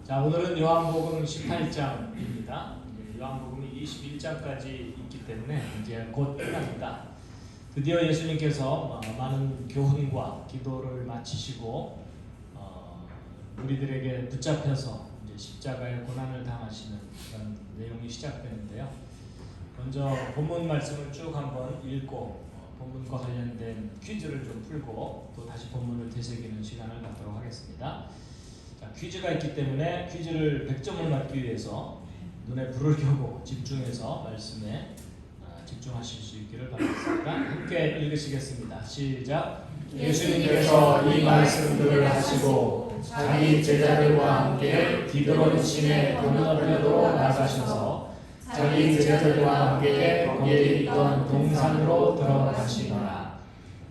자, 오늘은 요한복음 18장입니다. 요한복음이 21장까지 있기 때문에 이제 곧 끝납니다. 드디어 예수님께서 많은 교훈과 기도를 마치시고 우리들에게 붙잡혀서 이제 십자가의 고난을 당하시는 그런 내용이 시작되는데요. 먼저 본문 말씀을 쭉 한번 읽고 본문과 관련된 퀴즈를 좀 풀고 또 다시 본문을 되새기는 시간을 갖도록 하겠습니다. 자, 퀴즈가 있기 때문에 퀴즈를 100점을 맞기 위해서 눈에 불을 켜고 집중해서 말씀에 집중하실 수 있기를 바라겠습니다. 함께 읽으시겠습니다. 시작. 예수님께서 이 말씀들을 하시고 자기 제자들과 함께 기드론 시내 건너편으로 나가셔서 자기 제자들과 함께 거기에 있던 동산으로 들어가시니라.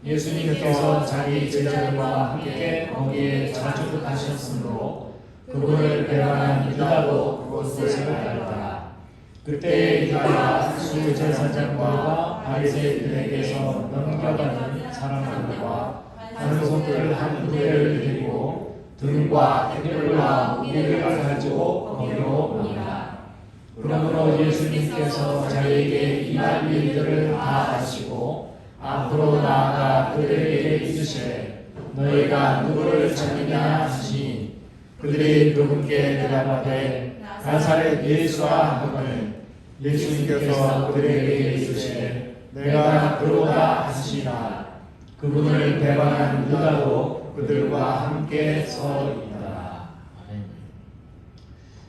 예수님께서 자기 제자들과 함께 거기에 자주 가셨으므로 그분을 배반한 유다도 그곳을 갔더라. 그때 유다가 수제사장과 바리새인에게서 넘겨받은 사람들과 관속들 한 부대를 데리고 등과 횃불과 무기를 가지고 거기로 오니라. 그러므로 예수님께서 자기에게 임할 일들을 다 아시고 앞으로 나아가 그들에게 이르시되 너희가 누구를 찾느냐 하시니 그들이 그분께 대답하되 나사렛 예수라 하거늘 예수님께서 그들에게 이르시되 내가 그로다 하시나 그분을 배반한 유다도 그들과 함께 서 있더라.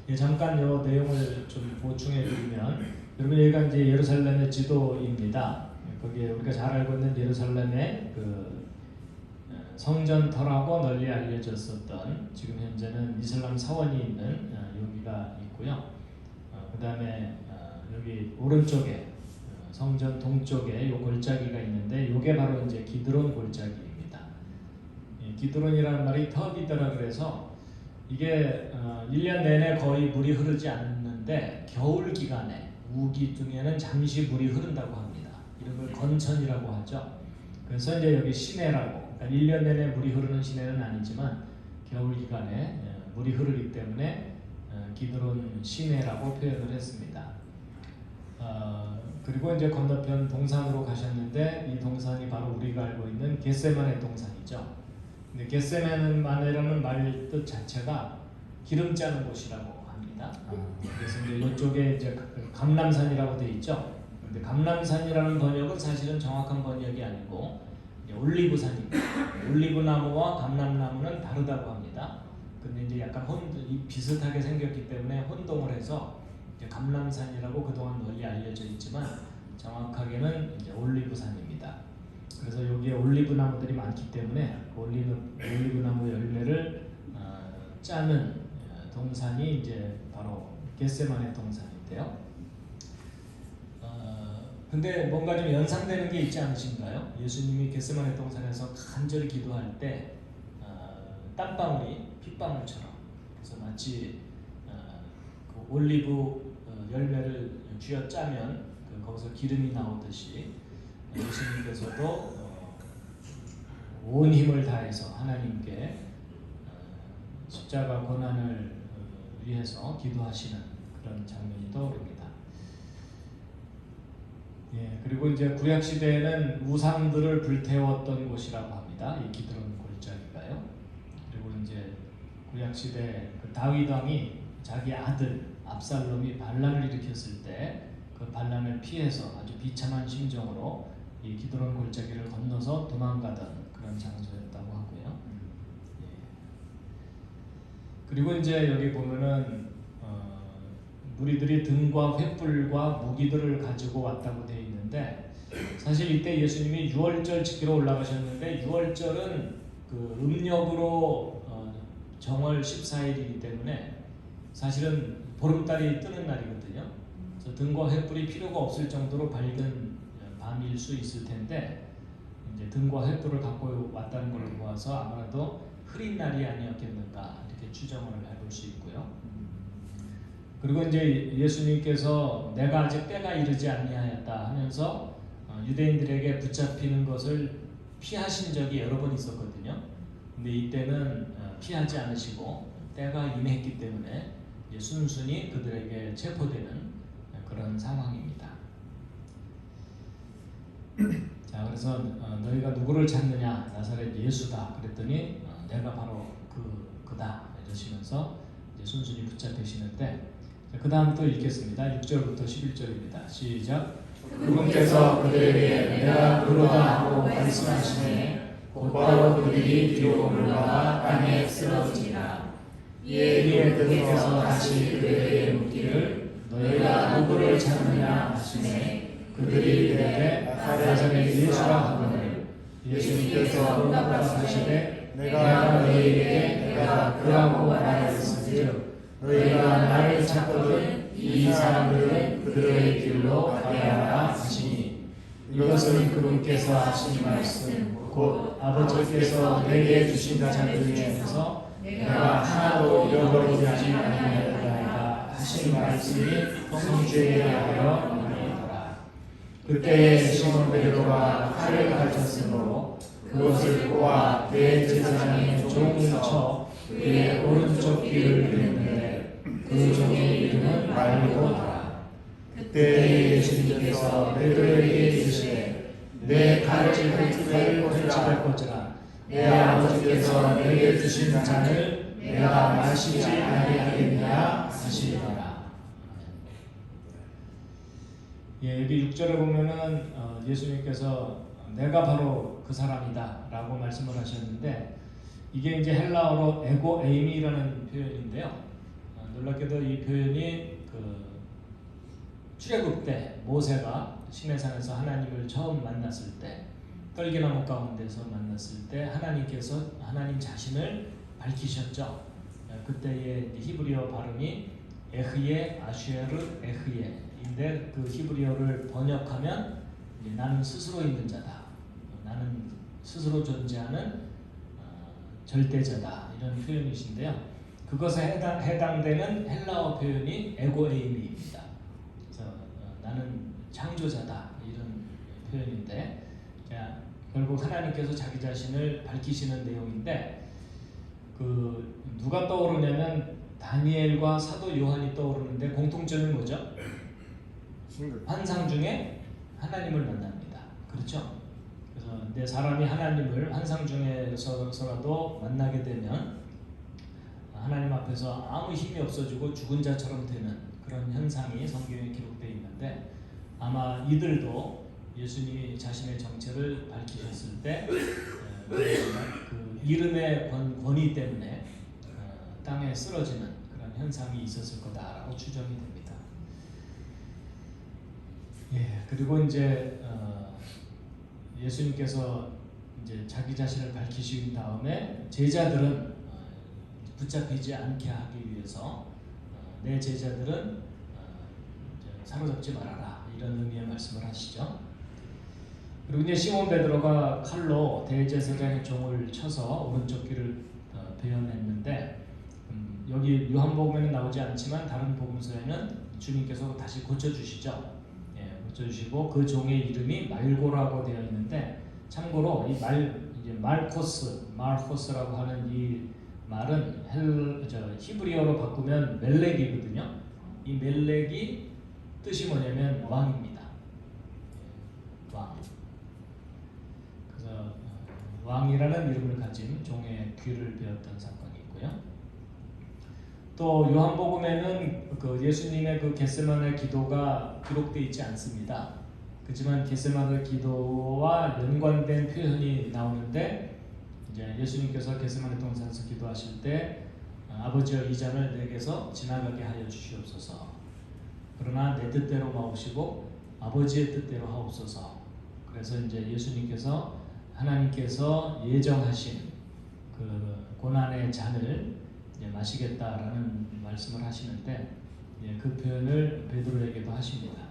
예, 잠깐 이 내용을 좀 보충해 드리면 여러분 여기가 이제 예루살렘의 지도입니다. 거기에 우리가 잘 알고 있는 예루살렘의 그 성전터라고 널리 알려졌었던 지금 현재는 이슬람 사원이 있는 여기가 있고요. 그 다음에 여기 오른쪽에 성전 동쪽에 요 골짜기가 있는데 요게 바로 이제 기드론 골짜기입니다. 기드론이라는 말이 터비더라 그래서 이게 1년 내내 거의 물이 흐르지 않는데 겨울 기간에 우기 중에는 잠시 물이 흐른다고 합니다. 이런 걸 건천이라고 하죠. 그래서 이제 여기 시내라고, 그러니까 1년 내내 물이 흐르는 시내는 아니지만 겨울 기간에 물이 흐르기 때문에 기드론 시내라고 표현을 했습니다. 그리고 이제 건너편 동산으로 가셨는데 이 동산이 바로 우리가 알고 있는 겟세마네 동산이죠. 근데 겟세마네라는 말 뜻 자체가 기름 짜는 곳이라고 합니다. 그래서 이제 이쪽에 이제 감람산이라고 돼 있죠. 근데 감람산이라는 번역은 사실은 정확한 번역이 아니고 올리브산입니다. 올리브나무와 감람나무는 다르다고 합니다. 근데 이제 약간 비슷하게 생겼기 때문에 혼동을 해서 이제 감람산이라고 그동안 널리 알려져 있지만 정확하게는 이제 올리브산입니다. 그래서 여기에 올리브나무들이 많기 때문에 올리브나무 열매를 짜는 동산이 이제 바로 겟세마네 동산인데요. 근데 뭔가 좀 연상되는 게 있지 않으신가요? 예수님이 겟세마네 동산에서 간절히 기도할 때 땀방울이 핏방울처럼 그래서 마치 그 올리브 열매를 쥐어짜면 거기서 기름이 나오듯이 예수님께서도 온 힘을 다해서 하나님께 십자가 고난을 위해서 기도하시는 그런 장면이 떠오릅니다. 예, 그리고 이제 구약 시대에는 우상들을 불태웠던 곳이라고 합니다. 이 기드론 골짜기가요. 그리고 이제 구약 시대 그 다윗 왕이 자기 아들 압살롬이 반란을 일으켰을 때 그 반란을 피해서 아주 비참한 심정으로 이 기드론 골짜기를 건너서 도망가던 그런 장소였다고 하고요. 예. 그리고 이제 여기 보면은 무리들이 등과 횃불과 무기들을 가지고 왔다고 되어 있는데 사실 이때 예수님이 유월절 지키러 올라가셨는데 유월절은 그 음력으로 정월 14일이기 때문에 사실은 보름달이 뜨는 날이거든요. 그래서 등과 횃불이 필요가 없을 정도로 밝은 밤일 수 있을 텐데 이제 등과 횃불을 갖고 왔다는 걸 보아서 아무래도 흐린 날이 아니었겠는가 이렇게 추정을 해볼 수 있고요. 그리고 이제 예수님께서 내가 아직 때가 이르지 아니하였다 하면서 유대인들에게 붙잡히는 것을 피하신 적이 여러 번 있었거든요. 근데 이때는 피하지 않으시고 때가 임했기 때문에 이제 순순히 그들에게 체포되는 그런 상황입니다. 자, 그래서 너희가 누구를 찾느냐? 나사렛 예수다. 그랬더니 내가 바로 그다 이러시면서 이제 순순히 붙잡히시는데, 그 다음 또 읽겠습니다. 6절부터 11절입니다. 시작. 그분께서 그들에게 내가 그러다 하고 말씀하시매 곧바로 그들이 뒤로 물러가 땅에 쓰러지니라. 이에 그분께서 다시 그들에게 묻기를 너희가 누구를 찾느냐 하시매 그들이 이르되 나사렛 예수라 하거늘 예수님께서 응답하시되 내가 너희에게 내가 그라고 말하였은즉 너희가 나를 찾거든 이 사람들은 그들의 길로 가게 하라 하시니 이것은 그분께서 하신 말씀 곧 아버지께서 내게 주신 자들 중에서 내가 하나도 잃어버리지 아니하였다 하신 말씀이 성취되게 하여 이르더라. 그때에 시몬 베드로가 칼을 가졌으므로 그것을 꼬아 대제사장의 종을 쳐 그의 오른쪽 귀를 베었는데 그 종의 이름은 말고더라. 그때 예수님께서 베드로에게 이르시되 내 칼을 꽂으라 꽂으라. 내 아버지께서 내게 주신 잔을 내가 마시지 아니하겠느냐 하시니라. 예, 여기 6절에 보면은 예수님께서 내가 바로 그 사람이다 라고 말씀을 하셨는데, 이게 이제 헬라어로 에고 에이미라는 표현인데요. 놀랍게도 이 표현이 출애굽 때 모세가 시내산에서 하나님을 처음 만났을 때, 떨기나무 가운데서 만났을 때 하나님께서 하나님 자신을 밝히셨죠. 그때의 히브리어 발음이 에흐예 아슈에르 에흐예인데, 그 히브리어를 번역하면 나는 스스로 있는 자다, 나는 스스로 존재하는 절대자다, 이런 표현이신데요. 그것에 해당되는 헬라어 표현이 에고에이미입니다. 그래서 나는 창조자다, 이런 표현인데, 자, 결국 하나님께서 자기 자신을 밝히시는 내용인데, 누가 떠오르냐면 다니엘과 사도 요한이 떠오르는데 공통점이 뭐죠? 환상 중에 하나님을 만납니다. 그렇죠? 그래서 사람이 하나님을 환상 중에서라도 만나게 되면 하나님 앞에서 아무 힘이 없어지고 죽은 자처럼 되는 그런 현상이 성경에 기록되어 있는데, 아마 이들도 예수님이 자신의 정체를 밝히셨을 때 그 이름의 권위 때문에 땅에 쓰러지는 그런 현상이 있었을 거다라고 추정이 됩니다. 예, 그리고 이제 예수님께서 이제 자기 자신을 밝히신 다음에 제자들은 붙잡히지 않게 하기 위해서 내 제자들은 사로잡지 말아라, 이런 의미의 말씀을 하시죠. 그리고 이제 시몬 베드로가 칼로 대제사장의 종을 쳐서 오른쪽 귀를 베어냈는데, 여기 요한복음에는 나오지 않지만 다른 복음서에는 주님께서 다시 고쳐주시죠. 예, 고쳐주시고 그 종의 이름이 말고라고 되어 있는데, 참고로 이 말코스라고 하는 이 말은 히브리어로 바꾸면 멜렉이거든요. 이 멜렉이 뜻이 뭐냐면 왕입니다. 왕. 그래서 왕이라는 이름을 가진 종의 귀를 베었던 사건이 있고요. 또 요한복음에는 예수님의 겟세마네 기도가 기록되어 있지 않습니다. 그렇지만 겟세마네 기도와 연관된 표현이 나오는데, 이제 예수님께서 겟세마네 동산에서 기도하실 때 아버지여 이 잔을 내게서 지나가게 하여 주시옵소서. 그러나 내 뜻대로 마옵시고 아버지의 뜻대로 하옵소서. 그래서 이제 예수님께서 하나님께서 예정하신 그 고난의 잔을 이제 마시겠다라는 말씀을 하시는데, 그 표현을 베드로에게도 하십니다.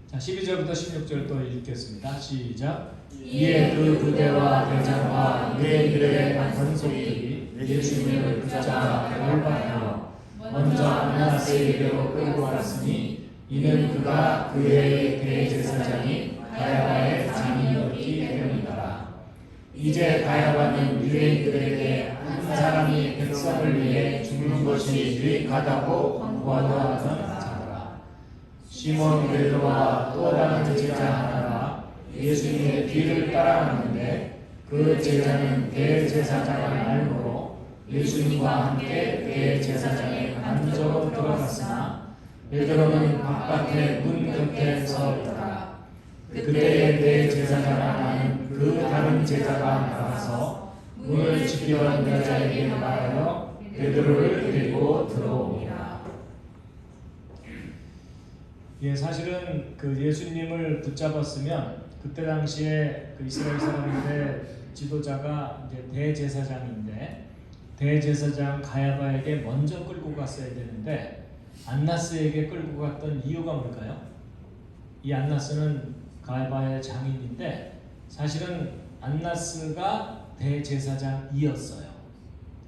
자, 12절부터 16절 또 읽겠습니다. 시작. 이에 그 부대와 대장과 유대인들의 권속들이 예수님을 붙잡아 결박하여 먼저 안나스에게로 끌고 갔으니 이는 그가 그 해의 대제사장이 가야바의 장인이었기 때문이더라. 이제 가야바는 유대인들에게 한 사람이 백성을 위해 죽는 것이 유익하다고 권고하던 자라. 시몬 베드로와 또 다른 제자 하나가 예수님의 뒤를 따라갔는데 그 제자는 대제사장을 알므로 예수님과 함께 대제사장의 관저로 들어갔으나 베드로는 바깥에 문 곁에 서 있더라. 그때에 대제사장 하나는 그 다른 제자가 나가서 문을 지키던 여자에게 말하여 베드로를 데리고 들어오니라. 예, 사실은 그 예수님을 붙잡았으면 그때 당시에 그 이스라엘 사람들의 지도자가 이제 대제사장인데 대제사장 가야바에게 먼저 끌고 갔어야 되는데 안나스에게 끌고 갔던 이유가 뭘까요? 이 안나스는 가야바의 장인인데 사실은 안나스가 대제사장이었어요.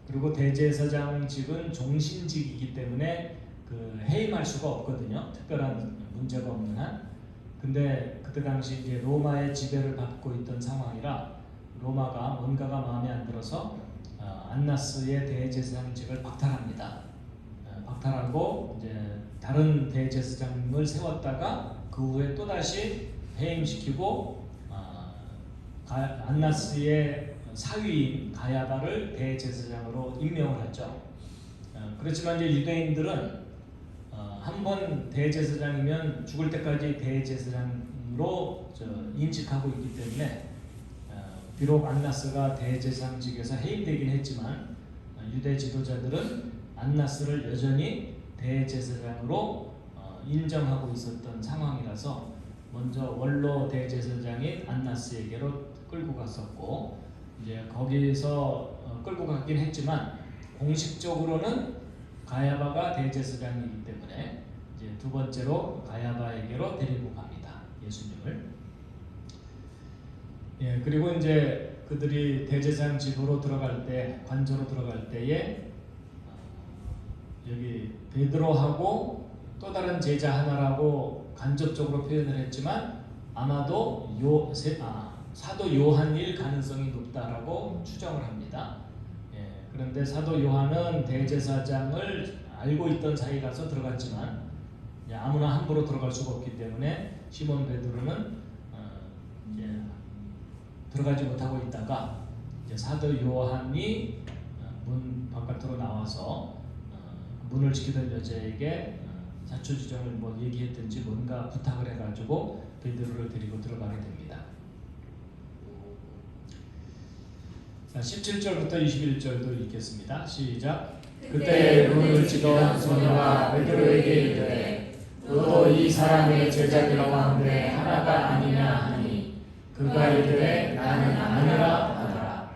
그리고 대제사장직은 종신직이기 때문에 그 해임할 수가 없거든요. 특별한 문제가 없는 한. 근데 그때 당시 이제 로마의 지배를 받고 있던 상황이라 로마가 뭔가가 마음에 안 들어서 안나스의 대제사장직을 박탈합니다. 박탈하고 이제 다른 대제사장을 세웠다가 그 후에 또 다시 해임시키고 안나스의 사위인 가야바를 대제사장으로 임명을 하죠. 그렇지만 이제 유대인들은 한 번 대제사장이면 죽을 때까지 대제사장으로 인식하고 있기 때문에 비록 안나스가 대제사장직에서 해임되긴 했지만 유대 지도자들은 안나스를 여전히 대제사장으로 인정하고 있었던 상황이라서 먼저 원로 대제사장인 안나스에게로 끌고 갔었고 이제 거기서 끌고 갔긴 했지만 공식적으로는 가야바가 대제사장이기 때문에 이제 두 번째로 가야바에게로 데리고 갑니다. 예수님을. 예, 그리고 이제 그들이 대제사장 집으로 들어갈 때 관저로 들어갈 때에 여기 베드로하고 또 다른 제자 하나라고 간접적으로 표현을 했지만 아마도 사도 요한일 가능성이 높다라고 추정을 합니다. 예, 그런데 사도 요한은 대제사장을 알고 있던 사이라서 들어갔지만 아무나 함부로 들어갈 수가 없기 때문에 시몬 베드로는 이제 들어가지 못하고 있다가 이제 사도 요한이 문 바깥으로 나와서 문을 지키던 여자에게 자초지종을 뭐 얘기했든지 뭔가 부탁을 해가지고 베드로를 데리고 들어가게 됩니다. 자, 17절부터 21절도 읽겠습니다. 시작. 그때 문을 지키던 소녀가 베드로에게 이르되 너도 이 사람의 제자들 가운데 하나가 아니냐 하니 그가 이르되 나는 아니라 하더라.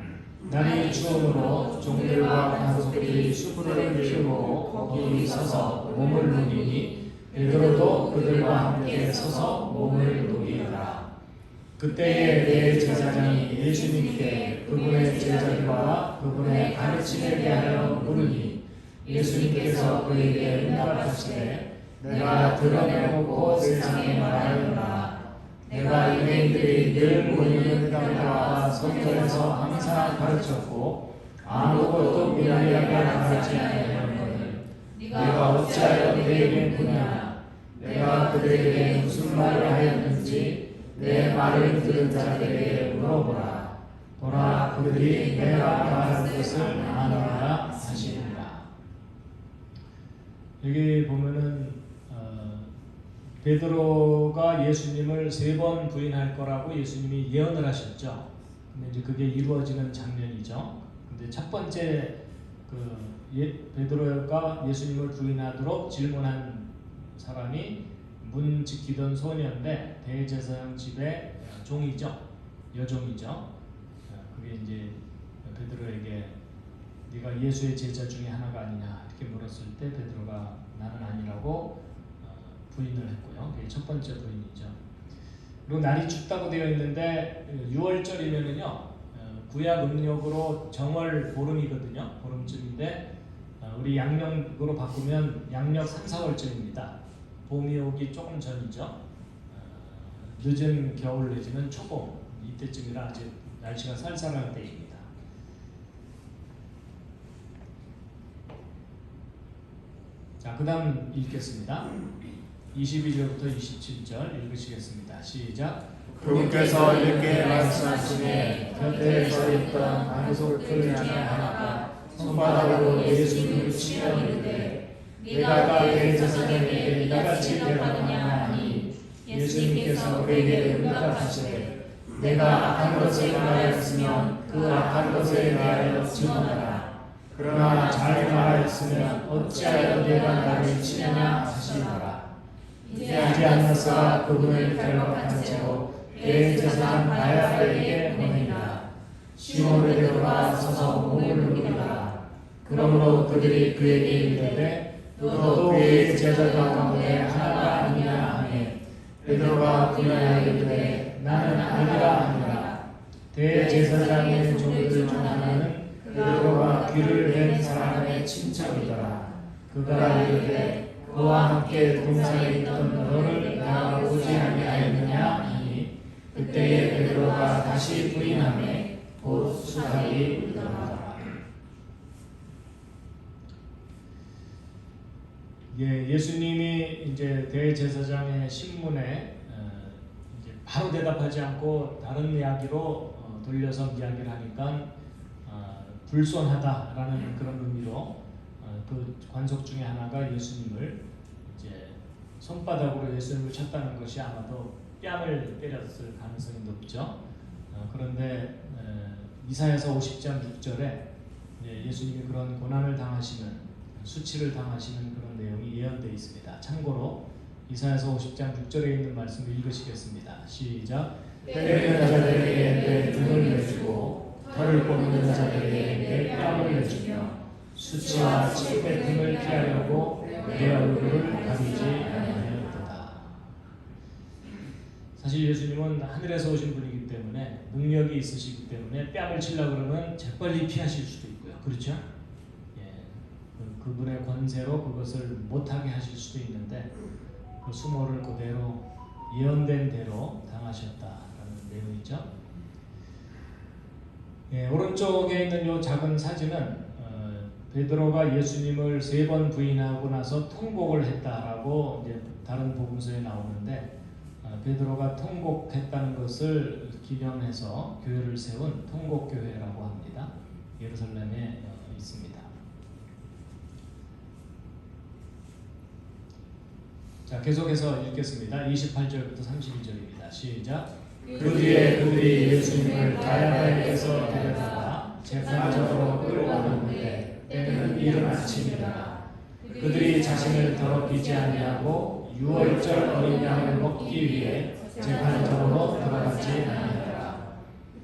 날이 추우므로 종들과 관속들이 숯불을 피우고 거기 서서 몸을 녹이니 베드로도 그들과 함께 서서 몸을 녹이더라. 그때에 대제사장이 예수님께 그분의 제자들과 그분의 가르침에 대하여 물으니 예수님께서 그에게 응답하시되 내가 드러내놓고 세상에 말하노라. 내가 유대인들이 늘 모이는 회당과 성전에서 항상 가르쳤고 아무것도 미련하게 가르치지 아니하였거늘 네가 어찌하여 내게 묻냐. 내가 그들에게 무슨 말을 하였는지 내 말을 들은 자들에게 물어보라. 보라, 그들이 내가 말하는 것을 아노라 하시니라. 여기 보면은 베드로가 예수님을 3번 부인할 거라고 예수님이 예언을 하셨죠. 근데 이제 그게 이루어지는 장면이죠. 근데 첫 번째 베드로가 예수님을 부인하도록 질문한 사람이 문 지키던 소녀인데 대제사장 집의 종이죠. 여종이죠. 그게 이제 베드로에게 네가 예수의 제자 중에 하나가 아니냐 이렇게 물었을 때 베드로가 나는 아니라고 부인을 했고요. 그게 첫 번째 부인이죠. 그리고 날이 춥다고 되어 있는데 6월절이면은요 구약 음력으로 정월 보름이거든요. 보름쯤인데 우리 양력으로 바꾸면 양력 3, 4월쯤입니다. 봄이 오기 조금 전이죠. 늦은 겨울 내지는 초봄 이때쯤이라 아직 날씨가 쌀쌀할 때입니다. 자, 그 다음 읽겠습니다. 22절부터 27절 읽으시겠습니다. 시작. 그분께서 이렇게 말씀하시되 곁에 서 있던 안소풀 중에 하나가 손바닥으로 예수님을 치며 이르되 내가 대제사장에게 이같이 대답하느냐 하니 예수님께서 그에게 응답하시되 내가 악한 것을 말하였으면 그 악한 것에 대하여 증언하라. 그러나 잘 말하였으면 어찌하여 내가 나를 치느냐 하시더라. 이제 안나스가 그분을 결박한 채로 대제사장 가야바에게 보내니라. 시몬 베드로가 서서 몸을 누르더라. 그러므로 그들이 그에게 이르되 너도 그의 제자 가운데 하나가 아니냐 하매 베드로가 부인하여 이르되 나는 아니라 하니라. 대제사장의 종들 중 하나는 베드로가 귀를 댄 사람의 친척이더라. 그가 이르되 그와 함께 동산에 있던 너를 내가 보지 아니하였느냐 하니 그때에 베드로가 다시 부인하매 곧 수달이 일어나더라. 예, 예수님이 이제 대제사장의 신문에 이제 바로 대답하지 않고 다른 이야기로 돌려서 이야기를 하니까 불손하다라는 그런 의미로 그 관속 중에 하나가 예수님을 이제 손바닥으로 예수님을 쳤다는 것이 아마도 뺨을 때렸을 가능성이 높죠. 그런데 이사야서 50장 6절에 예수님이 그런 고난을 당하시는 수치를 당하시는 그런 내용이 예언되어 있습니다. 참고로 이사야서 50장 6절에 있는 말씀을 읽으시겠습니다. 시작. 때리는 자들에게 내 등을 내주고 털을 뽑는 자들에게 내 뺨을 내주며 수치와 찌빼김을 피하려고 내 얼굴을 가리지 아니하였도다. 사실 예수님은 하늘에서 오신 분이기 때문에 능력이 있으시기 때문에 뺨을 치려고 그러면 재빨리 피하실 수도 있고요. 그렇죠? 예, 그분의 권세로 그것을 못하게 하실 수도 있는데 그 수모를 그대로 예언된 대로 당하셨다라는 내용이죠. 예, 오른쪽에 있는 이 작은 사진은 베드로가 예수님을 3번 부인하고 나서 통곡을 했다라고 이제 다른 복음서에 나오는데 베드로가 통곡했다는 것을 기념해서 교회를 세운 통곡교회라고 합니다. 예루살렘에 있습니다. 자, 계속해서 읽겠습니다. 28절부터 32절입니다. 시작. 그 뒤에 그들이 예수님을 가야바에게서 데려다가 재판장으로 끌어오는데 때는 이른 아침이라. 그들이 자신을 더럽히지 아니하고 유월절 어린 양을 먹기 위해 재판장으로 들어가지 아니하더라.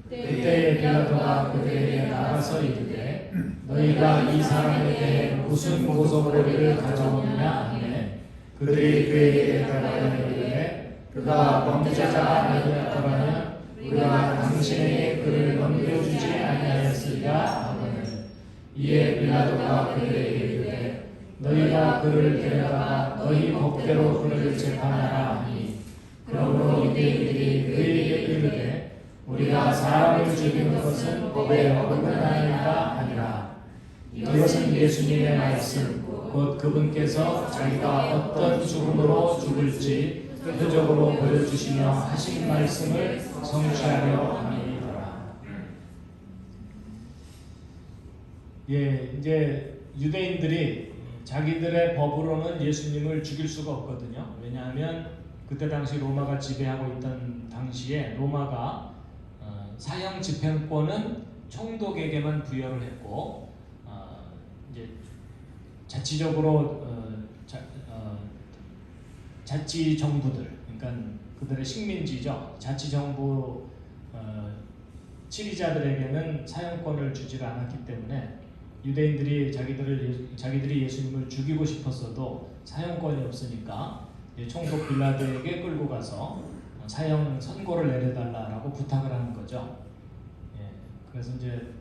그때에 빌라도가 그들에게 나가서 이르되 너희가 이 사람에 대해 무슨 고소고리를 가져오느냐 하매 그들이 그에게 대답하여 이르되 그가 범죄자가 아니었더라면 우리가 당신에게 그를 넘겨주지 아니하였으리라 하거늘. 이에 빌라도가 그들에게 이르되 너희가 그를 데려다가 너희 법대로 그를 재판하라 하니 그러므로 유대인들이 그에게 이르되 우리가 사람을 죽이는 것은 법에 어긋나나이다 하니라. 이것은 예수님의 말씀 곧 그분께서 자기가 어떤 죽음으로 죽을지 표적으로 보여주시며 하신 말씀을 성취하려 함이더라. 예, 이제 유대인들이 자기들의 법으로는 예수님을 죽일 수가 없거든요. 왜냐하면 그때 당시 로마가 지배하고 있던 당시에 로마가 사형 집행권은 총독에게만 부여를 했고 이제 자치적으로 자치 정부들, 그러니까 그들의 식민지죠. 자치 정부 치리자들에게는 사형권을 주지 않았기 때문에 유대인들이 자기들이 예수님을 죽이고 싶었어도 사형권이 없으니까 총독 빌라도에게 끌고 가서 사형 선고를 내려달라라고 부탁을 하는 거죠. 예, 그래서 이제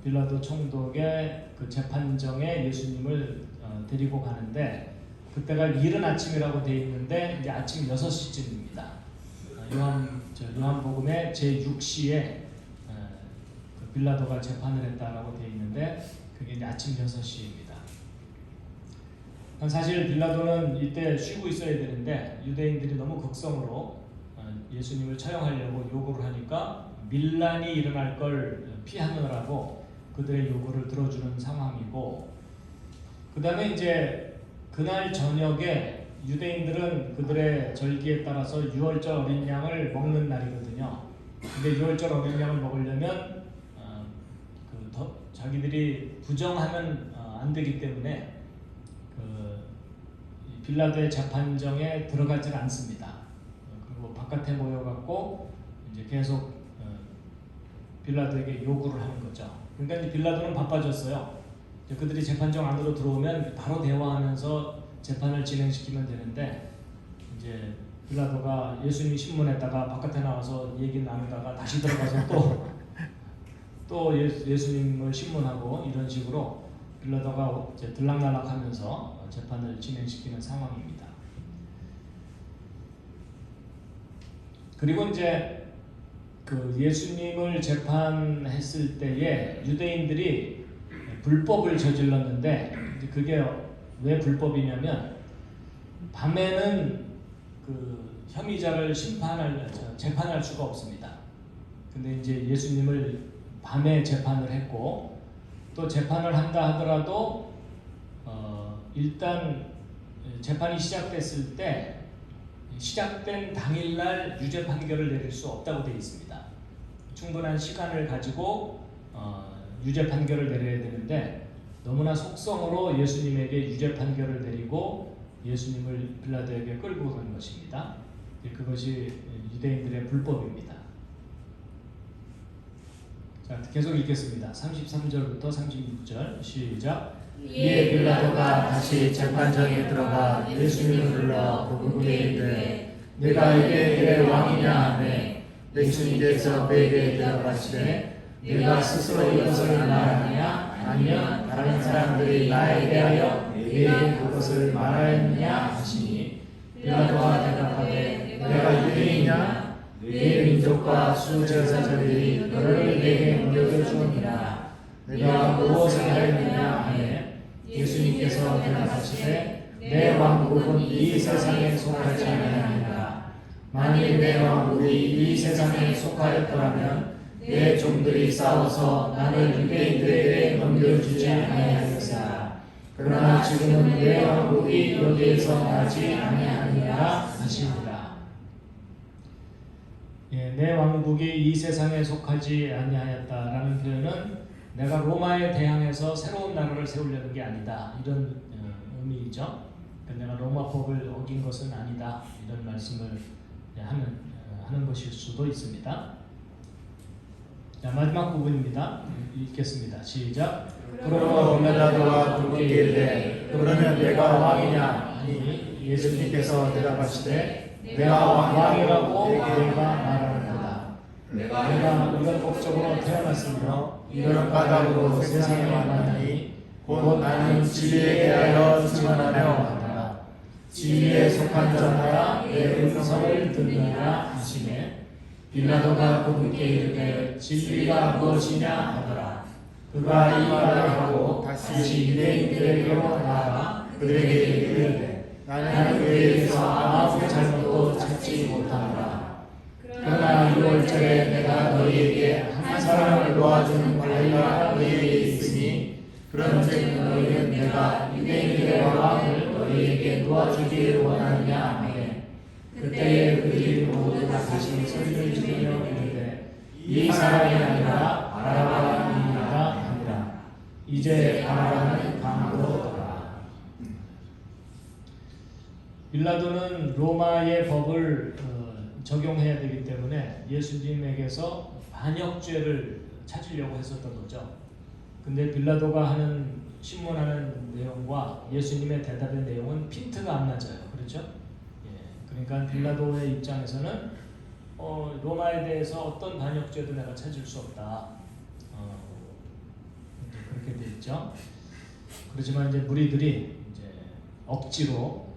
빌라도 총독의 그 재판정에 예수님을 데리고 가는데 그때가 이른 아침이라고 되어 있는데 이제 아침 6시쯤입니다. 요한복음의 제6시에 빌라도가 재판을 했다라고 되어 있는데 그게 이제 아침 6시입니다. 사실 빌라도는 이때 쉬고 있어야 되는데 유대인들이 너무 극성으로 예수님을 처형하려고 요구를 하니까 밀란이 일어날 걸 피하느라고 그들의 요구를 들어주는 상황이고, 그 다음에 이제 그날 저녁에 유대인들은 그들의 절기에 따라서 유월절 어린 양을 먹는 날이거든요. 근데 유월절 어린 양을 먹으려면 자기들이 부정하면 안 되기 때문에 빌라도의 재판정에 들어가질 않습니다. 그리고 바깥에 모여갖고 이제 계속 빌라도에게 요구를 하는 거죠. 그러니까 이제 빌라도는 바빠졌어요. 그들이 재판정 안으로 들어오면 바로 대화하면서 재판을 진행시키면 되는데, 이제 빌라도가 예수님이 신문했다가 바깥에 나와서 얘기 나누다가 다시 들어가서 또 예수님을 신문하고 이런 식으로 빌라도가 이제 들락날락하면서 재판을 진행시키는 상황입니다. 그리고 이제 그 예수님을 재판했을 때에 유대인들이 불법을 저질렀는데, 그게 왜 불법이냐면 밤에는 그 혐의자를 재판할 수가 없습니다. 근데 이제 예수님을 밤에 재판을 했고, 또 재판을 한다 하더라도 일단 재판이 시작됐을 때 시작된 당일날 유죄 판결을 내릴 수 없다고 되어 있습니다. 충분한 시간을 가지고 유죄 판결을 내려야 되는데 너무나 속성으로 예수님에게 유죄 판결을 내리고 예수님을 빌라도에게 끌고 간 것입니다. 그것이 유대인들의 불법입니다. 자, 계속 읽겠습니다. 33절부터 36절 시작. 이에 빌라도가 다시 재판정에 들어가 예수님을 불러 그분께 이르되 내가 유대인들의 왕이냐 하매 예수님께서 그에게 대답하시되 내가 스스로 이것을 말하느냐 아니면 다른 사람들이 나에 대하여 내게 그것을 말하였느냐 하시니 빌라도가 대답하되 내가 유대인이냐 네 민족과 수제사장들이 너를 내게 넘겨 주었느니라 내가 무엇을 하였느냐 하매 예수님께서 대답하시되 내 왕국은 이 세상에 속하지 아니하니라. 만일 내 왕국이 이 세상에 속하였더라면 내 종들이 싸워서 나를 유대인들에게 넘겨주지 아니하였으나 그러나 지금은 내 왕국이 여기에서 나지 아니하니라 하시니라. 내 왕국이 이 세상에 속하지 아니하였다라는 표현은 내가 로마에 대항해서 새로운 나라를 세우려는 게 아니다, 이런 의미이죠. 내가 로마법을 어긴 것은 아니다, 이런 말씀을 하는 것일 수도 있습니다. 자, 마지막 부분입니다. 읽겠습니다. 시작. 그러므로 빌라도가 그분께 이르되 그러면 내가 왕이냐 하니 예수님께서 대답하시되 내가 왕이라고 내가 말하는도다. 내가 이런 목적으로 태어났으며 이런 까닭으로 세상에 왔나니 곧 나는 진리에 대하여 증언하려 왔다. 진리에 속한 자마다 내 음성을 듣느니라 하시매 빌라도가 그분께 이르되 진리가 무엇이냐 하더라. 그가 이 말을 하고 다시 유대인들에게로 나아가 그들에게 이르되 나는 그에게서 아무 잘못도 찾지 못하노라. 그러나 유월절에 내가 너희에게 한 사람을 놓아주는 관리가 너희에게 있으니 그런즉 너희는 내가 유대인들의 왕을 너희에게 놓아주기를 원하느냐 하매 그때에 그들이 모두 다시 소리를 지르며 이르되 이 사람이 아니라 바라바입니다 하니라. 이제 바라바는 강도더라. 빌라도는 로마의 법을 적용해야 되기 때문에 예수님에게서 반역죄를 찾으려고 했었던 거죠. 근데 빌라도가 신문하는 내용과 예수님의 대답의 내용은 핀트가 안 맞아요. 그렇죠? 그러니까 빌라도의 입장에서는 로마에 대해서 어떤 반역죄도 내가 찾을 수 없다, 그렇게 돼 있죠. 그렇지만 이제 무리들이 이제 억지로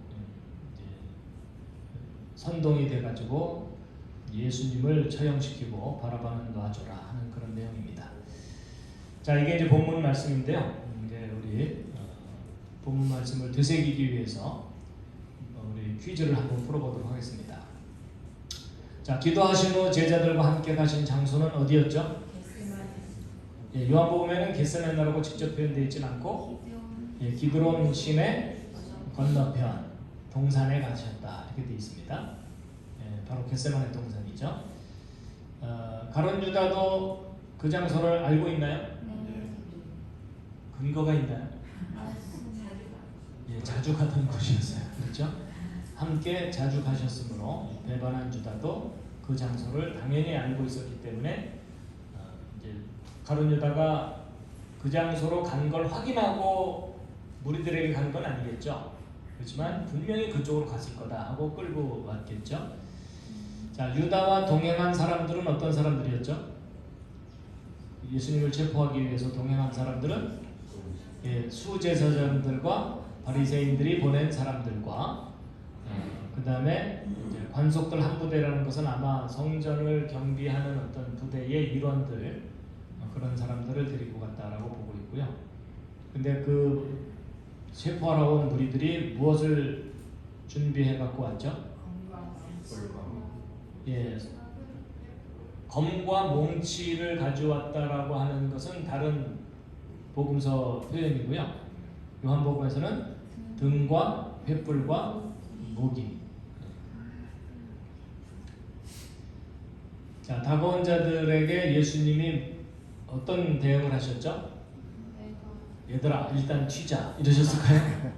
선동이 돼가지고 예수님을 처형시키고 바라바는 놔줘라 하는 그런 내용입니다. 자, 이게 이제 본문 말씀인데요. 이제 우리 본문 말씀을 되새기기 위해서 우리 퀴즈를 한번 풀어보도록 하겠습니다. 자, 기도하신 후 제자들과 함께 가신 장소는 어디였죠? 예, 요한복음에는 겟세마네라고 직접 표현되어 있지는 않고 예, 기드론 심의 건너편 동산에 가셨다 이렇게 되어 있습니다. 예, 바로 겟세마네 동산이죠. 가룟 유다도 그 장소를 알고 있나요? 근거가 있나요? 예, 자주 가던 곳이었어요. 그렇죠? 함께 자주 가셨으므로 배반한 유다도 그 장소를 당연히 알고 있었기 때문에 이제 가룟 유다가 그 장소로 간 걸 확인하고 무리들에게 간 건 아니겠죠. 그렇지만 분명히 그쪽으로 갔을 거다 하고 끌고 왔겠죠. 자, 유다와 동행한 사람들은 어떤 사람들이었죠? 예수님을 체포하기 위해서 동행한 사람들은 예, 수제사장들과 바리새인들이 보낸 사람들과 그 다음에 관속들 한 부대라는 것은 아마 성전을 경비하는 어떤 부대의 일원들 그런 사람들을 데리고 갔다라고 보고 있고요. 근데 그 체포하러 온 무리들이 무엇을 준비해 갖고 왔죠? 예, 검과 몽치를 가져왔다라고 하는 것은 다른 복음서 표현이고요. 요한복음에서는 등과 횃불과 무기. 자, 다가온 자들에게 예수님이 어떤 대응을 하셨죠? 얘들아, 일단 튀자 이러셨을까요?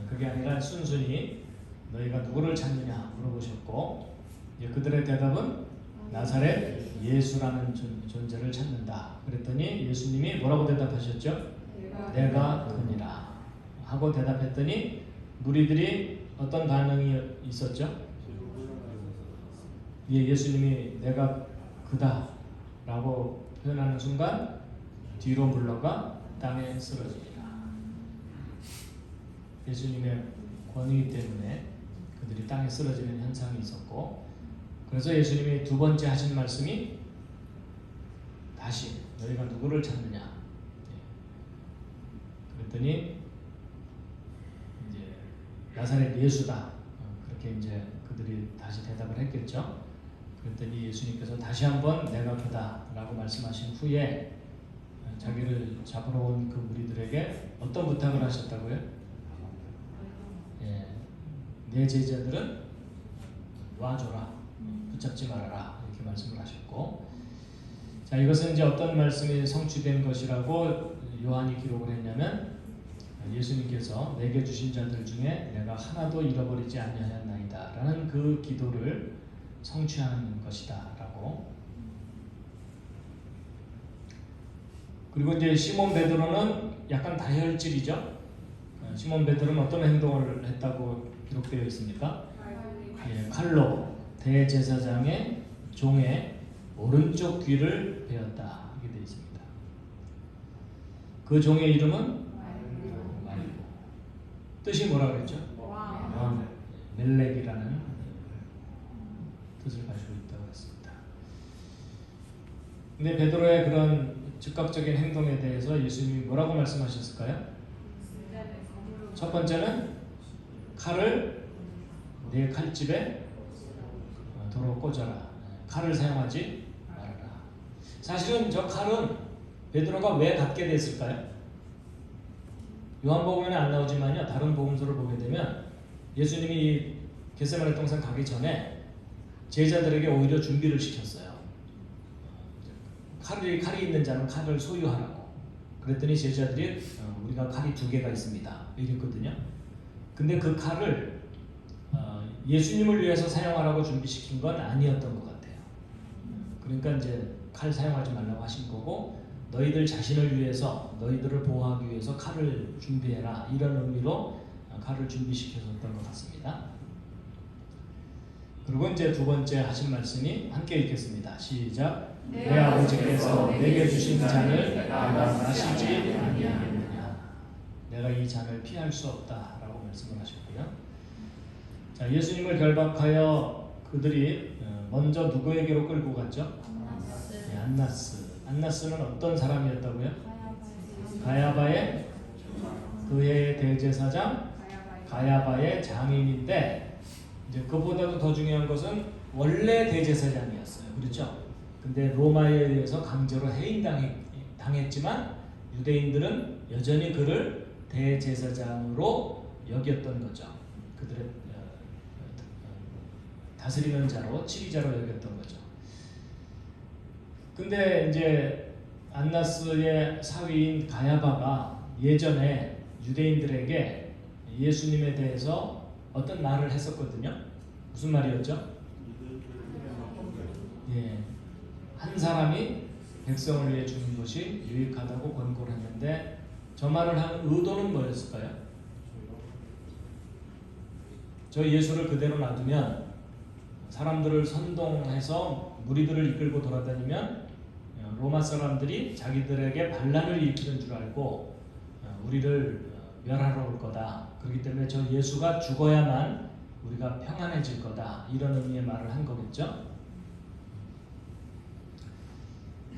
그게 아니라 순순히 너희가 누구를 찾느냐 물어보셨고 그들의 대답은 나사렛 예수라는 존재를 찾는다. 그랬더니 예수님이 뭐라고 대답하셨죠? 내가 그니라 하고 대답했더니 무리들이 어떤 반응이 있었죠? 예수님이 내가 그다 라고 표현하는 순간 뒤로 물러가 땅에 쓰러집니다. 예수님의 권위 때문에 그들이 땅에 쓰러지는 현상이 있었고 그래서 예수님이 두 번째 하신 말씀이 다시 너희가 누구를 찾느냐 그랬더니 이제 나사렛 예수다 그렇게 이제 그들이 다시 대답을 했겠죠. 그랬더니 예수님께서 다시 한번 내가 그다라고 말씀하신 후에 자기를 잡으러 온 그 무리들에게 어떤 부탁을 하셨다고요? 예, 내 제자들은 놔줘라. 붙잡지 말아라 이렇게 말씀을 하셨고 자 이것은 이제 어떤 말씀이 성취된 것이라고 요한이 기록을 했냐면 예수님께서 내게 주신 자들 중에 내가 하나도 잃어버리지 아니하였나이다 라는 그 기도를 성취하는 것이다 라고 그리고 이제 시몬 베드로는 약간 다혈질이죠. 시몬 베드로는 어떤 행동을 했다고 기록되어 있습니까? 예, 칼로 대제사장의 종의 오른쪽 귀를 베었다 이렇게 되어 있습니다. 그 종의 이름은 말고 뜻이 뭐라고 했죠? 멜렉이라는 뜻을 가지고 있다고 했습니다. 근데 베드로의 그런 즉각적인 행동에 대해서 예수님이 뭐라고 말씀하셨을까요? 첫 번째는 칼을 내 칼집에 도로 꽂아라. 칼을 사용하지 말아라. 사실은 저 칼은 베드로가 왜 갖게 됐을까요? 요한복음에는 안 나오지만요. 다른 복음서를 보게 되면 예수님이 겟세마네 동산 가기 전에 제자들에게 오히려 준비를 시켰어요. 칼이 있는 자는 칼을 소유하라고. 그랬더니 제자들이 우리가 칼이 2개가 있습니다. 이랬거든요. 근데 그 칼을 예수님을 위해서 사용하라고 준비시킨 건 아니었던 것 같아요. 그러니까 이제 칼 사용하지 말라고 하신 거고 너희들 자신을 위해서 너희들을 보호하기 위해서 칼을 준비해라 이런 의미로 칼을 준비시켰던 것 같습니다. 그리고 이제 두 번째 하신 말씀이 함께 읽겠습니다. 시작. 내 아버지께서 내게 주신 잔을 내가 마시지 아니하느냐. 내가 이 잔을 피할 수 없다라고 말씀을 하셨고요. 자, 예수님을 결박하여 그들이 먼저 누구에게로 끌고 갔죠? 안나스. 안나스는 어떤 사람이었다고요? 가야바의 그의 대제사장 가야바의 장인인데 이제 그보다도 더 중요한 것은 원래 대제사장이었어요. 그렇죠? 근데 로마에 의해서 강제로 해임당했지만 유대인들은 여전히 그를 대제사장으로 여겼던 거죠. 그들의 다스리는 자로, 지휘자로 여겼던 거죠. 근데 이제 안나스의 사위인 가야바가 예전에 유대인들에게 예수님에 대해서 어떤 말을 했었거든요. 무슨 말이었죠? 예, 한 사람이 백성을 위해 죽는 것이 유익하다고 권고를 했는데 저 말을 한 의도는 뭐였을까요? 저 예수를 그대로 놔두면 사람들을 선동해서 무리들을 이끌고 돌아다니면 로마 사람들이 자기들에게 반란을 일으키는 줄 알고 우리를 멸하러 올 거다. 그렇기 때문에 저 예수가 죽어야만 우리가 평안해질 거다. 이런 의미의 말을 한 거겠죠.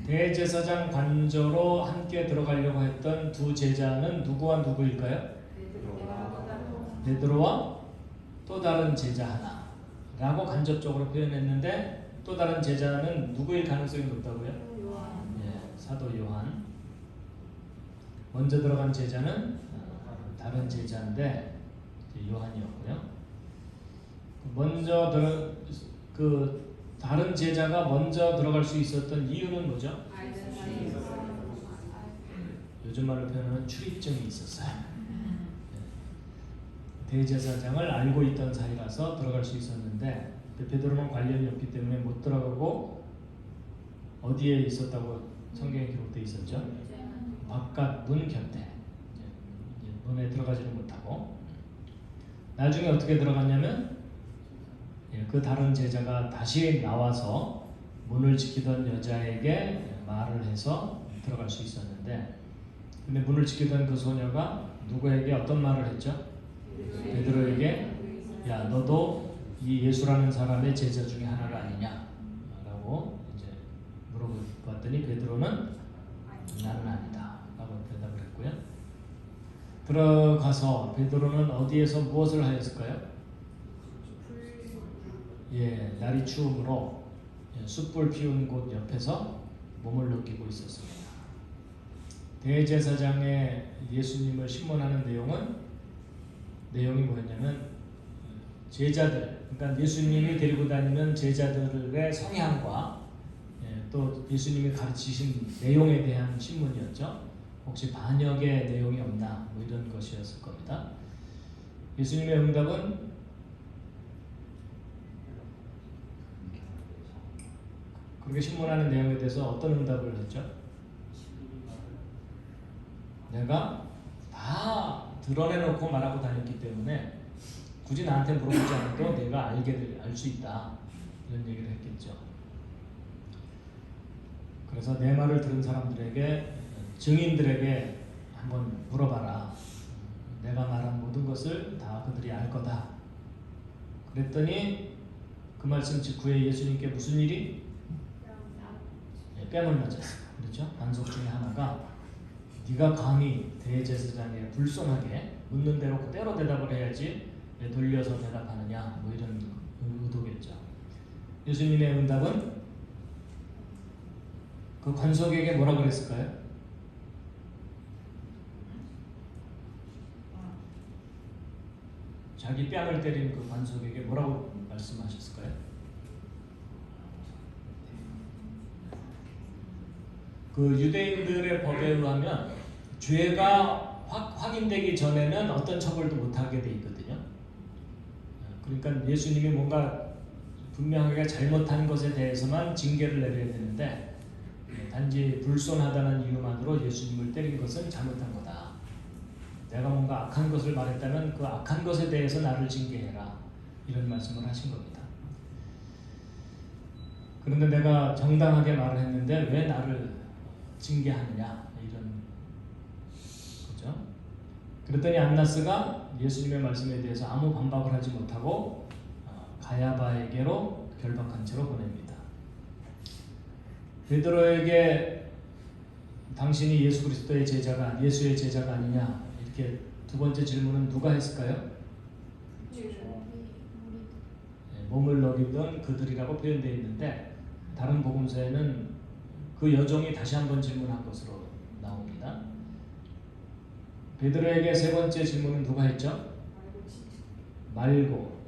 대제사장 관저로 함께 들어가려고 했던 두 제자는 누구와 누구일까요? 베드로와 또 다른 제자 하나라고 간접적으로 표현했는데 또 다른 제자는 누구일 가능성이 높다고요? 예, 사도 요한. 먼저 들어간 제자는 다른 제자인데 요한이었고요. 다른 제자가 먼저 들어갈 수 있었던 이유는 뭐죠? 요즘 말로 표현하면 출입증이 있었어요. 대제사장을 알고 있던 사이라서 들어갈 수 있었는데 베드로는 관련이 없기 때문에 못 들어가고 어디에 있었다고 성경에 기록되어 있었죠? 바깥 문 곁에 문에 들어가지는 못하고 나중에 어떻게 들어갔냐면 그 다른 제자가 다시 나와서 문을 지키던 여자에게 말을 해서 들어갈 수 있었는데 근데 문을 지키던 그 소녀가 누구에게 어떤 말을 했죠? 베드로에게 야 너도 이 예수라는 사람의 제자 중에 하나가 아니냐 라고 이제 물어봤더니 베드로는 나는 아니다 라고 대답을 했고요. 들어가서 베드로는 어디에서 무엇을 하였을까요? 예, 날이 추우므로 숯불 피운 곳 옆에서 몸을 녹이고 있었습니다. 대제사장의 예수님을 신문하는 내용이 뭐였냐면 제자들, 그러니까 예수님이 데리고 다니는 제자들의 성향과 또 예수님이 가르치신 내용에 대한 신문이었죠. 혹시 반역의 내용이 없나 뭐 이런 것이었을 겁니다. 예수님의 응답은 그렇게 신문하는 내용에 대해서 어떤 응답을 했죠? 내가 다 드러내놓고 말하고 다녔기 때문에 굳이 나한테 물어보지 않아도 내가 알 수 있다 이런 얘기를 했겠죠. 그래서 내 말을 들은 사람들에게 증인들에게 한번 물어봐라. 내가 말한 모든 것을 다 그들이 알 거다. 그랬더니 그 말씀 직후에 예수님께 무슨 일이? 뺨을 맞았어요. 그렇죠? 반석 중에 하나가 네가 감히 대제사장에 불손하게 묻는 대로 그대로 대답을 해야지 왜 돌려서 대답하느냐 뭐 이런 의도겠죠. 예수님의 응답은 그 관석에게 뭐라 그랬을까요? 자기 뺨을 때린 그 관석에게 뭐라고 말씀하셨을까요? 그 유대인들의 법에 의하면 죄가 확인되기 전에는 어떤 처벌도 못하게 돼 있거든요. 그러니까 예수님이 뭔가 분명하게 잘못한 것에 대해서만 징계를 내려야 되는데 단지 불손하다는 이유만으로 예수님을 때린 것은 잘못한 거다. 내가 뭔가 악한 것을 말했다면 그 악한 것에 대해서 나를 징계해라. 이런 말씀을 하신 겁니다. 그런데 내가 정당하게 말을 했는데 왜 나를 징계하느냐 이런 거죠. 그랬더니 안나스가 예수님의 말씀에 대해서 아무 반박을 하지 못하고 가야바에게로 결박한 채로 보냅니다. 베드로에게 당신이 예수 그리스도의 제자가 예수의 제자가 아니냐 이렇게 두 번째 질문은 누가 했을까요? 몸을 먹이던 그들이라고 표현되어 있는데 다른 복음서에는 그 여종이 다시 한번 질문한 것으로 나옵니다. 베드로에게 세 번째 질문은 누가 했죠? 말고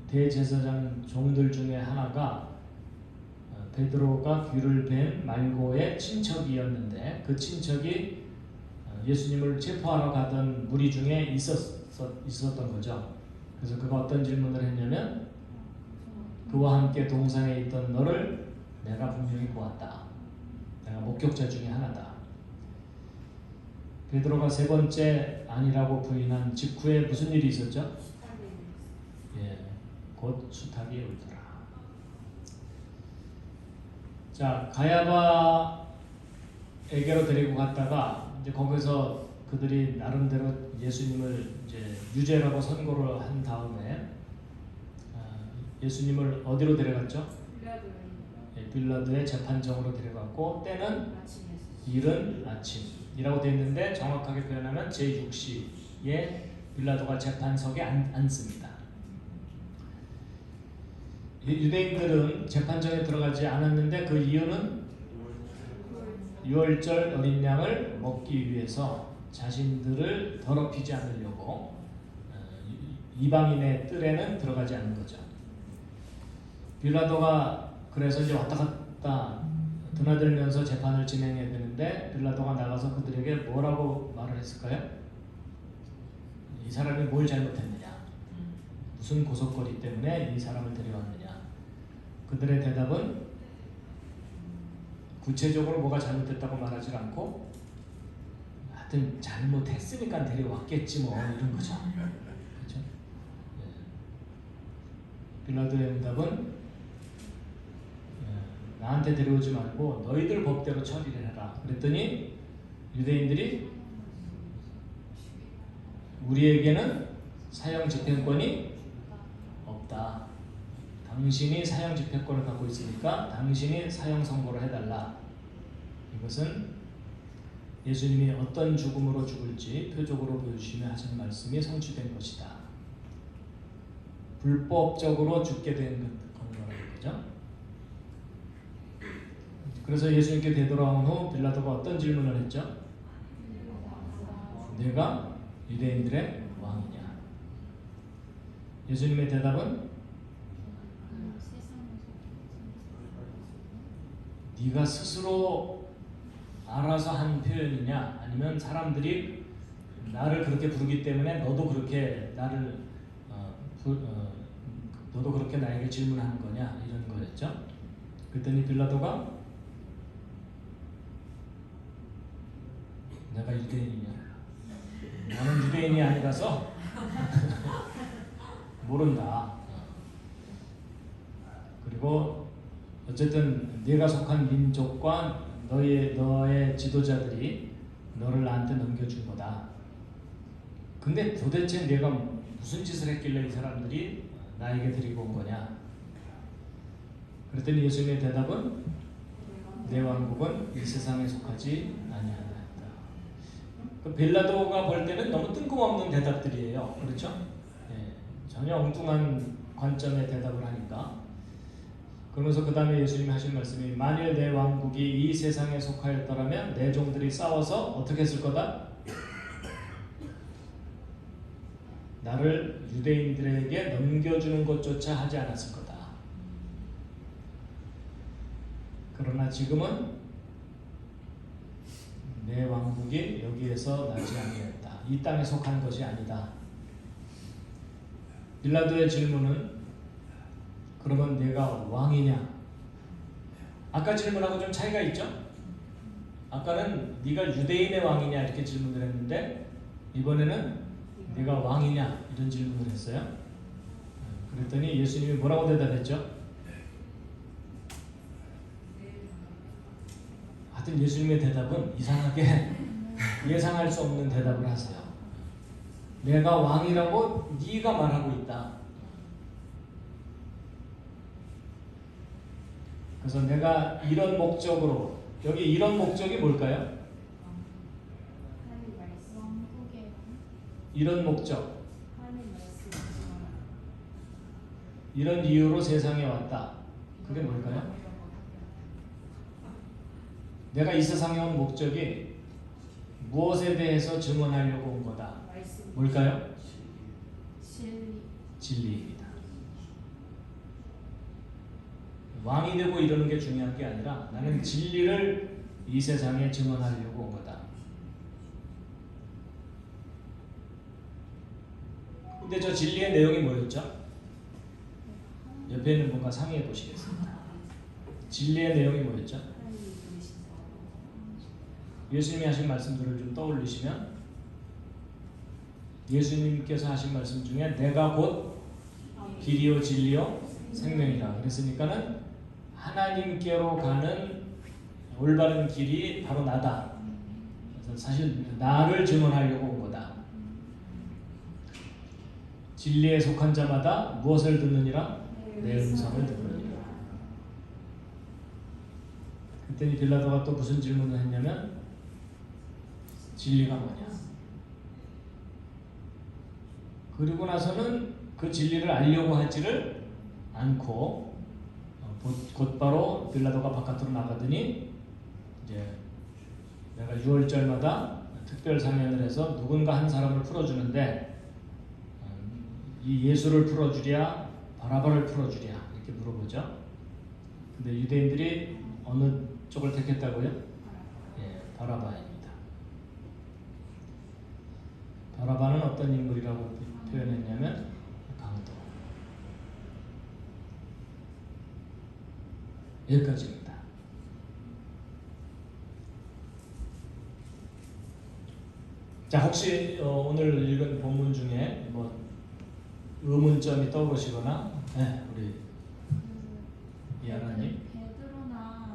대제사장 종들 중에 하나가 베드로가 귀를 벤 말고의 친척이었는데 그 친척이 예수님을 체포하러 가던 무리 중에 있었던 거죠. 그래서 그가 어떤 질문을 했냐면 그와 함께 동산에 있던 너를 내가 분명히 보았다. 내가 목격자 중에 하나다. 베드로가 세 번째 아니라고 부인한 직후에 무슨 일이 있었죠? 예, 곧 수탉이 울더라. 자, 가야바에게로 데리고 갔다가 이제 거기서 그들이 나름대로 예수님을 이제 유죄라고 선고를 한 다음에 예수님을 어디로 데려갔죠? 빌라도의 재판정으로 데려갔고 때는 이른 아침이라고 되어 있는데 정확하게 표현하면 제6시에 빌라도가 재판석에 앉습니다. 유대인들은 재판정에 들어가지 않았는데 그 이유는 유월절 어린 양을 먹기 위해서 자신들을 더럽히지 않으려고 이방인의 뜰에는 들어가지 않는 거죠. 빌라도가 그래서 이제 왔다 갔다 드나들면서 재판을 진행해야 되는데 빌라도가 나가서 그들에게 뭐라고 말을 했을까요? 이 사람이 뭘 잘못했느냐? 무슨 고속거리 때문에 이 사람을 데려왔느냐? 그들의 대답은 구체적으로 뭐가 잘못됐다고 말하지 않고 하여튼 잘못했으니까 데려왔겠지 뭐 이런 거죠. 그렇죠? 빌라도의 응답은 나한테 데려오지 말고 너희들 법대로 처리를 해라. 그랬더니 유대인들이 우리에게는 사형 집행권이 없다. 당신이 사형 집행권을 갖고 있으니까 당신이 사형 선고를 해달라. 이것은 예수님이 어떤 죽음으로 죽을지 표적으로 보여주시며 하신 말씀이 성취된 것이다. 불법적으로 죽게 된 거라는 거죠. 그래서 예수님께 되돌아온 후 빌라도가 어떤 질문을 했죠? 내가 유대인들의 왕이냐? 예수님의 대답은 네가 스스로 알아서 한 표현이냐 아니면 사람들이 나를 그렇게 부르기 때문에 너도 그렇게 너도 그렇게 나에게 질문하는 거냐 이런 거였죠. 그랬더니 빌라도가 내가 유대인이냐? 나는 유대인이 아니라서 모른다. 그리고 어쨌든 네가 속한 민족과 너의 지도자들이 너를 나한테 넘겨준 거다. 근데 도대체 내가 무슨 짓을 했길래 이 사람들이 나에게 데리고 온 거냐? 그랬더니 예수님의 대답은 내 왕국은 이 세상에 속하지 아니하다. 그 빌라도가 볼 때는 너무 뜬금없는 대답들이에요. 그렇죠? 예, 전혀 엉뚱한 관점의 대답을 하니까. 그러면서 그 다음에 예수님이 하신 말씀이 만일 내 왕국이 이 세상에 속하였더라면 내 종들이 싸워서 어떻게 했을 거다? 나를 유대인들에게 넘겨주는 것조차 하지 않았을 거다. 그러나 지금은 내 왕국이 여기에서 나지 아니했다. 이 땅에 속한 것이 아니다. 빌라도의 질문은 그러면 내가 왕이냐? 아까 질문하고 좀 차이가 있죠? 아까는 네가 유대인의 왕이냐 이렇게 질문을 했는데 이번에는 네가 왕이냐 이런 질문을 했어요. 그랬더니 예수님이 뭐라고 대답했죠? 하여튼 예수님의 대답은 이상하게 예상할 수 없는 대답을 하세요. 내가 왕이라고 네가 말하고 있다. 그래서 내가 이런 목적으로 여기 이런 목적이 뭘까요? 이런 목적, 하나님 말씀 이런 이유로 세상에 왔다. 그게 뭘까요? 내가 이 세상에 온 목적이 무엇에 대해서 증언하려고 온 거다. 말씀 뭘까요? 진리 진리입니다. 왕이 되고 이러는 게 중요한 게 아니라 나는 진리를 이 세상에 증언하려고 온 거다. 근데 저 진리의 내용이 뭐였죠? 옆에 있는 분과 상의해 보시겠습니다. 진리의 내용이 뭐였죠? 하나님이 부르신 예수님이 하신 말씀들을 좀 떠올리시면 예수님께서 하신 말씀 중에 내가 곧 길이요 진리요 생명이라 그랬으니까는 하나님께로 가는 올바른 길이 바로 나다. 그래서 사실 나를 증언하려고 온 거다. 진리에 속한 자마다 무엇을 듣느니라? 내 음성을 듣느니라. 그랬더니 빌라도가 또 무슨 질문을 했냐면 진리가 뭐냐? 그리고 나서는 그 진리를 알려고 하지를 않고 곧바로 빌라도가 바깥으로 나가더니 이제 내가 6월절마다 특별 사면을 해서 누군가 한 사람을 풀어주는데 이 예수를 풀어주랴 바라바를 풀어주랴 이렇게 물어보죠. 근데 유대인들이 어느 쪽을 택했다고요? 예, 바라바입니다. 바라바는 어떤 인물이라고 표현했냐면 강도. 여기까지입니다. 자, 혹시 오늘 읽은 본문 중에 뭐 의문점이 떠오르시거나, 네, 우리 이하나님.